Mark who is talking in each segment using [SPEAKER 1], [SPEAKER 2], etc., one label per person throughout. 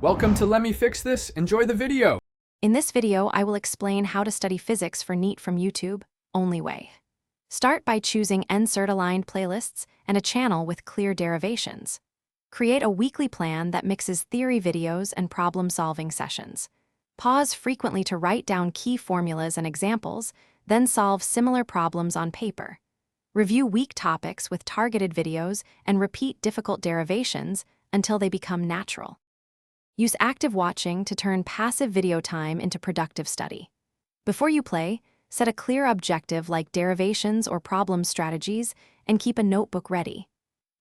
[SPEAKER 1] Welcome to Let Me Fix This. Enjoy the video.
[SPEAKER 2] In this video, I will explain how to study physics for NEET from YouTube, only way. Start by choosing NCERT-aligned playlists and a channel with clear derivations. Create a weekly plan that mixes theory videos and problem-solving sessions. Pause frequently to write down key formulas and examples, then solve similar problems on paper. Review weak topics with targeted videos and repeat difficult derivations until they become natural. Use active watching to turn passive video time into productive study. Before you play, set a clear objective like derivations or problem strategies and keep a notebook ready.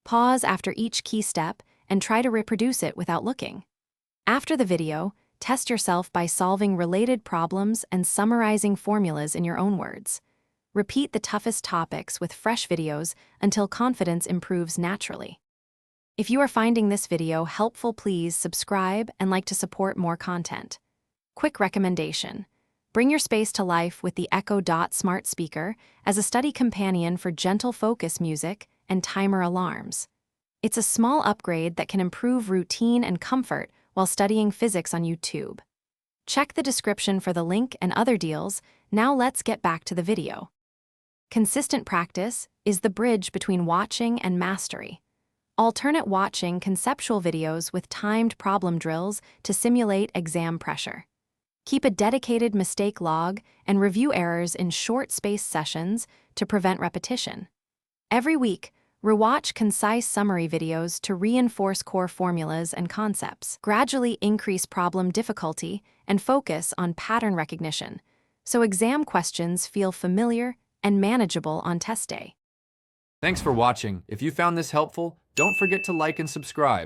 [SPEAKER 2] Pause after each key step and try to reproduce it without looking. After the video, test yourself by solving related problems and summarizing formulas in your own words. Repeat the toughest topics with fresh videos until confidence improves naturally. If you are finding this video helpful, please subscribe and like to support more content. Quick recommendation: bring your space to life with the Echo Dot smart speaker as a study companion for gentle focus music and timer alarms. It's a small upgrade that can improve routine and comfort while studying physics on YouTube. Check the description for the link and other deals. Now let's get back to the video. Consistent practice is the bridge between watching and mastery. Alternate watching conceptual videos with timed problem drills to simulate exam pressure. Keep a dedicated mistake log and review errors in short-spaced sessions to prevent repetition. Every week, rewatch concise summary videos to reinforce core formulas and concepts. Gradually increase problem difficulty and focus on pattern recognition, so exam questions feel familiar and manageable on test day.
[SPEAKER 1] Thanks for watching. If you found this helpful, don't forget to like and subscribe.